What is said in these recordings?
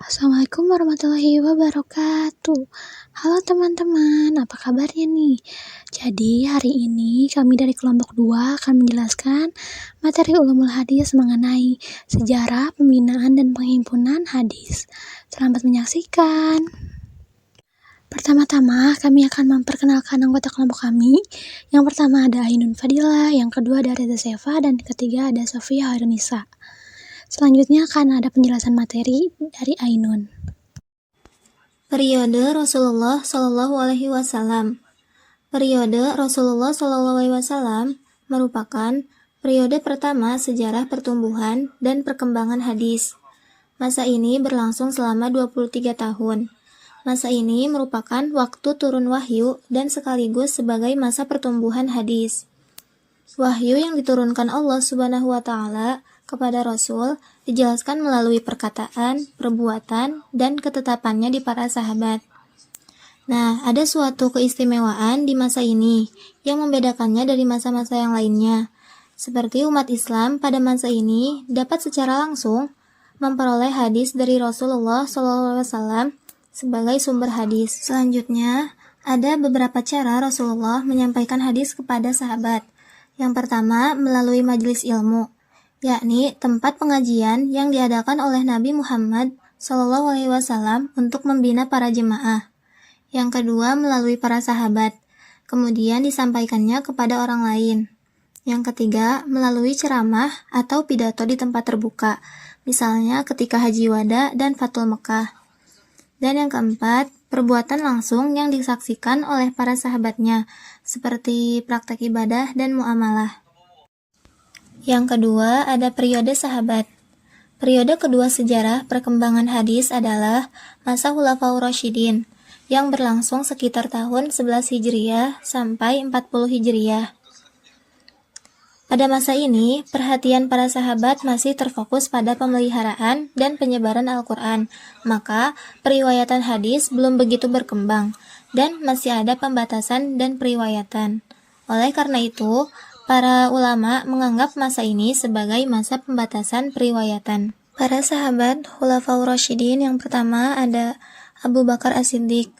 Assalamualaikum warahmatullahi wabarakatuh. Halo teman-teman, apa kabarnya nih? Jadi hari ini kami dari kelompok 2 akan menjelaskan materi ulumul hadis mengenai sejarah, pembinaan, dan penghimpunan hadis. Selamat menyaksikan. Pertama-tama kami akan memperkenalkan anggota kelompok kami. Yang pertama ada Ainun Fadila, yang kedua ada Reza Sefa, dan ketiga ada Sofia Hairunisa. Selanjutnya akan ada penjelasan materi dari Ainun. Periode Rasulullah Shallallahu Alaihi Wasallam. Periode Rasulullah Shallallahu Alaihi Wasallam merupakan periode pertama sejarah pertumbuhan dan perkembangan hadis. Masa ini berlangsung selama 23 tahun. Masa ini merupakan waktu turun wahyu dan sekaligus sebagai masa pertumbuhan hadis. Wahyu yang diturunkan Allah Subhanahu wa Ta'ala kepada Rasul dijelaskan melalui perkataan, perbuatan, dan ketetapannya di para sahabat. Nah, ada suatu keistimewaan di masa ini yang membedakannya dari masa-masa yang lainnya. Seperti umat Islam pada masa ini dapat secara langsung memperoleh hadis dari Rasulullah SAW sebagai sumber hadis. Selanjutnya, ada beberapa cara Rasulullah menyampaikan hadis kepada sahabat. Yang pertama, melalui majelis ilmu, yakni tempat pengajian yang diadakan oleh Nabi Muhammad SAW untuk membina para jemaah. Yang kedua, melalui para sahabat, kemudian disampaikannya kepada orang lain. Yang ketiga, melalui ceramah atau pidato di tempat terbuka, misalnya ketika Haji Wada dan Fathul Mekah. Dan yang keempat, perbuatan langsung yang disaksikan oleh para sahabatnya, seperti praktek ibadah dan muamalah. Yang kedua, ada periode sahabat. Periode kedua sejarah perkembangan hadis adalah masa Khulafaur Rasyidin, yang berlangsung sekitar tahun 11 Hijriah sampai 40 Hijriah. Pada masa ini, perhatian para sahabat masih terfokus pada pemeliharaan dan penyebaran Al-Quran, maka periwayatan hadis belum begitu berkembang, dan masih ada pembatasan dan periwayatan. Oleh karena itu, para ulama menganggap masa ini sebagai masa pembatasan periwayatan. Para sahabat Khulafaur Rasyidin yang pertama ada Abu Bakar As-Siddiq.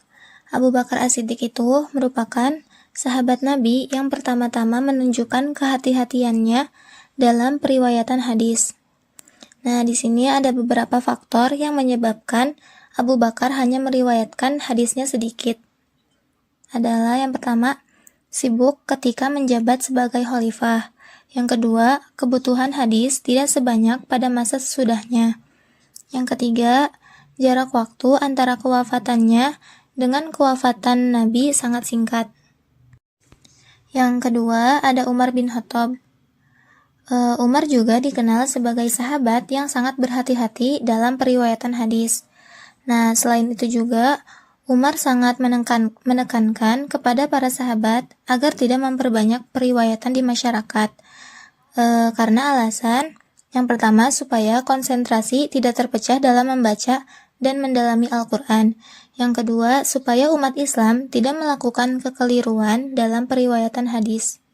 Abu Bakar As-Siddiq itu merupakan sahabat Nabi yang pertama-tama menunjukkan kehati-hatiannya dalam periwayatan hadis. Nah, di sini ada beberapa faktor yang menyebabkan Abu Bakar hanya meriwayatkan hadisnya sedikit. Adalah yang pertama, sibuk ketika menjabat sebagai khalifah. Yang kedua, kebutuhan hadis tidak sebanyak pada masa sesudahnya. Yang ketiga, jarak waktu antara kewafatannya dengan kewafatan Nabi sangat singkat. Yang kedua, ada Umar bin Khattab. Umar juga dikenal sebagai sahabat yang sangat berhati-hati dalam periwayatan hadis. Nah, selain itu juga, Umar sangat menekankan kepada para sahabat agar tidak memperbanyak periwayatan di masyarakat. Karena alasan, yang pertama, supaya konsentrasi tidak terpecah dalam membaca dan mendalami Al-Quran. Yang kedua, supaya umat Islam tidak melakukan kekeliruan dalam periwayatan hadis.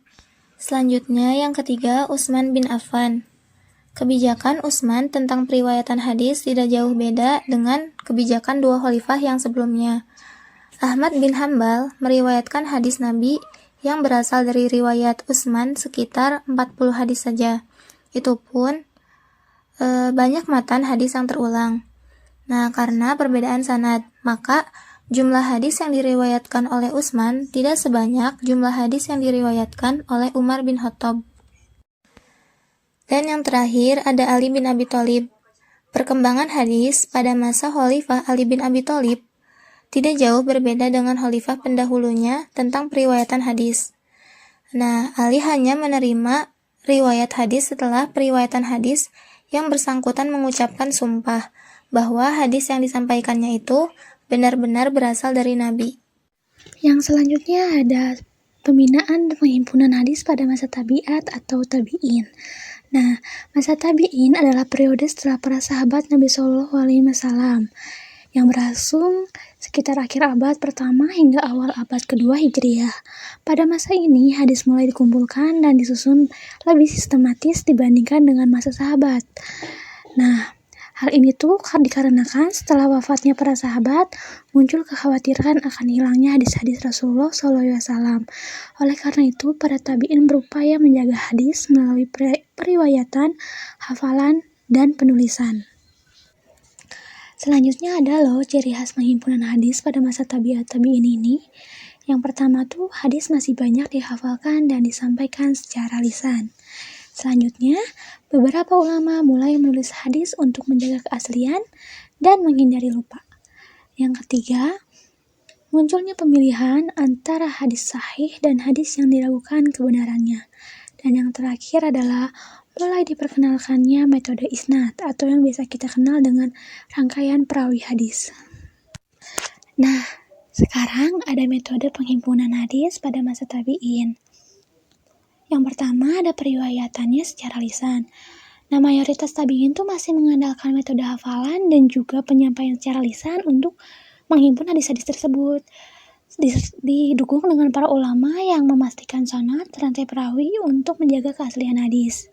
Selanjutnya, yang ketiga, Utsman bin Affan. Kebijakan Utsman tentang periwayatan hadis tidak jauh beda dengan kebijakan dua khalifah yang sebelumnya. Ahmad bin Hambal meriwayatkan hadis Nabi yang berasal dari riwayat Utsman sekitar 40 hadis saja. Itu pun banyak matan hadis yang terulang. Nah, karena perbedaan sanad, maka jumlah hadis yang diriwayatkan oleh Utsman tidak sebanyak jumlah hadis yang diriwayatkan oleh Umar bin Khattab. Dan yang terakhir ada Ali bin Abi Thalib. Perkembangan hadis pada masa Khalifah Ali bin Abi Thalib tidak jauh berbeda dengan khalifah pendahulunya tentang periwayatan hadis. Nah, Ali hanya menerima riwayat hadis setelah periwayatan hadis yang bersangkutan mengucapkan sumpah bahwa hadis yang disampaikannya itu benar-benar berasal dari Nabi. Yang selanjutnya ada pembinaan dan penghimpunan hadis pada masa tabi'at atau tabi'in. Nah, masa tabi'in adalah periode setelah para sahabat Nabi SAW yang berlangsung sekitar akhir abad pertama hingga awal abad kedua Hijriah. Pada masa ini, hadis mulai dikumpulkan dan disusun lebih sistematis dibandingkan dengan masa sahabat. Nah, Hal ini tuh dikarenakan setelah wafatnya para sahabat, muncul kekhawatiran akan hilangnya hadis-hadis Rasulullah SAW. Oleh karena itu, para tabi'in berupaya menjaga hadis melalui periwayatan, hafalan, dan penulisan. Selanjutnya ada loh ciri khas penghimpunan hadis pada masa tabi'in ini. Yang pertama tuh hadis masih banyak dihafalkan dan disampaikan secara lisan. Selanjutnya, beberapa ulama mulai menulis hadis untuk menjaga keaslian dan menghindari lupa. Yang ketiga, munculnya pemilihan antara hadis sahih dan hadis yang diragukan kebenarannya. Dan yang terakhir adalah mulai diperkenalkannya metode isnad atau yang biasa kita kenal dengan rangkaian perawi hadis. Nah, sekarang ada metode penghimpunan hadis pada masa tabi'in. Yang pertama ada periwayatannya secara lisan. Nah, mayoritas tabi'in tuh masih mengandalkan metode hafalan dan juga penyampaian secara lisan untuk menghimpun hadis-hadis tersebut. Didukung dengan para ulama yang memastikan sanad rantai perawi untuk menjaga keaslian hadis.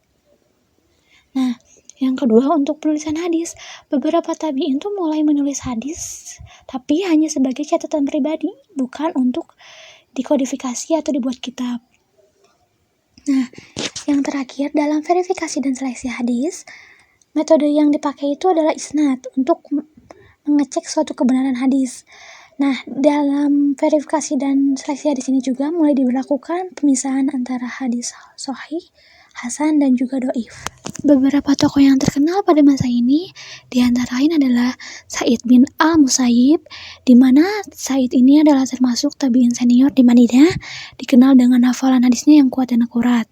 Nah, yang kedua untuk penulisan hadis. Beberapa tabi'in tuh mulai menulis hadis, tapi hanya sebagai catatan pribadi, bukan untuk dikodifikasi atau dibuat kitab. Nah, yang terakhir dalam verifikasi dan seleksi hadis, metode yang dipakai itu adalah isnad untuk mengecek suatu kebenaran hadis. Nah, dalam verifikasi dan seleksi hadis ini juga mulai diberlakukan pemisahan antara hadis sahih, hasan, dan juga dhaif. Beberapa tokoh yang terkenal pada masa ini diantara lain adalah Sa'id bin al-Musayyib, di mana Sa'id ini adalah termasuk tabi'in senior di Madinah, dikenal dengan hafalan hadisnya yang kuat dan akurat.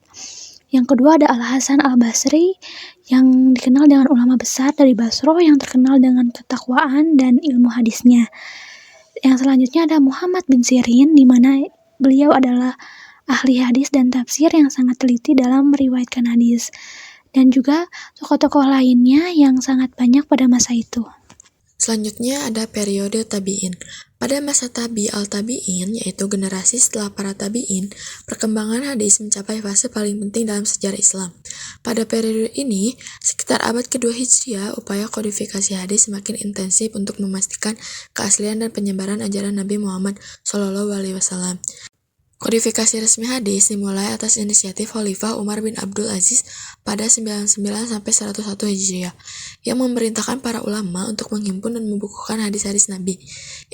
Yang kedua ada Al-Hasan al-Basri, yang dikenal dengan ulama besar dari Basro yang terkenal dengan ketakwaan dan ilmu hadisnya. Yang selanjutnya ada Muhammad bin Sirin, di mana beliau adalah ahli hadis dan tafsir yang sangat teliti dalam meriwayatkan hadis. Dan juga tokoh-tokoh lainnya yang sangat banyak pada masa itu. Selanjutnya ada periode tabi'in. Pada masa al-tabi'in, yaitu generasi setelah para tabi'in, perkembangan hadis mencapai fase paling penting dalam sejarah Islam. Pada periode ini, sekitar abad kedua Hijriah, upaya kodifikasi hadis semakin intensif untuk memastikan keaslian dan penyebaran ajaran Nabi Muhammad SAW. Kodifikasi resmi hadis dimulai atas inisiatif Khalifah Umar bin Abdul Aziz pada 99-101 Hijriah, yang memerintahkan para ulama untuk menghimpun dan membukukan hadis-hadis Nabi.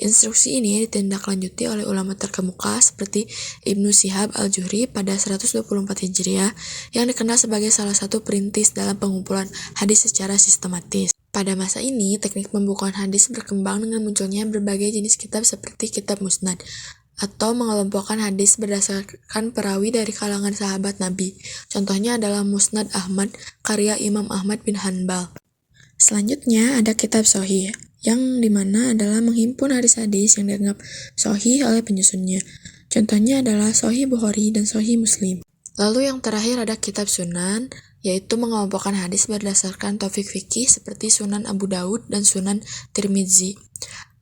Instruksi ini ditindaklanjuti oleh ulama terkemuka seperti Ibnu Syihab al-Zuhri pada 124 Hijriah, yang dikenal sebagai salah satu perintis dalam pengumpulan hadis secara sistematis. Pada masa ini, teknik pembukuan hadis berkembang dengan munculnya berbagai jenis kitab seperti kitab musnad, atau mengelompokkan hadis berdasarkan perawi dari kalangan sahabat Nabi. Contohnya adalah Musnad Ahmad, karya Imam Ahmad bin Hanbal. Selanjutnya ada kitab Sahih, yang dimana adalah menghimpun hadis-hadis yang dianggap sahih oleh penyusunnya. Contohnya adalah Sahih Bukhari dan Sahih Muslim. Lalu yang terakhir ada kitab Sunan, yaitu mengelompokkan hadis berdasarkan topik fikih seperti Sunan Abu Daud dan Sunan Tirmidzi.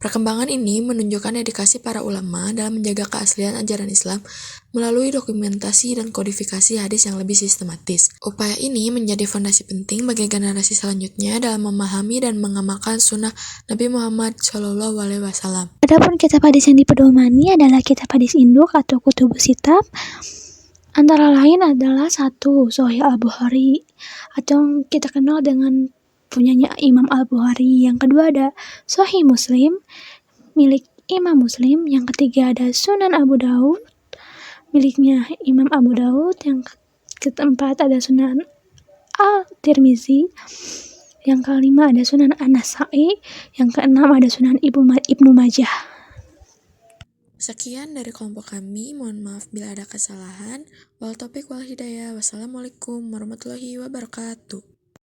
Perkembangan ini menunjukkan dedikasi para ulama dalam menjaga keaslian ajaran Islam melalui dokumentasi dan kodifikasi hadis yang lebih sistematis. Upaya ini menjadi fondasi penting bagi generasi selanjutnya dalam memahami dan mengamalkan sunnah Nabi Muhammad SAW. Adapun kitab hadis yang dipedomani adalah kitab hadis induk atau kutubus sitab. Antara lain adalah 1. Sahih al-Bukhari, atau kita kenal dengan punyanya Imam al-Bukhari. Yang kedua ada Sahih Muslim, milik Imam Muslim. Yang ketiga ada Sunan Abu Daud, miliknya Imam Abu Daud. Yang keempat ada Sunan al-Tirmizi. Yang kelima ada Sunan An-Nasa'i. Yang keenam ada Sunan Ibnu Majah. Sekian dari kelompok kami, mohon maaf bila ada kesalahan. Wal taufiq wal hidayah. Wassalamualaikum warahmatullahi wabarakatuh.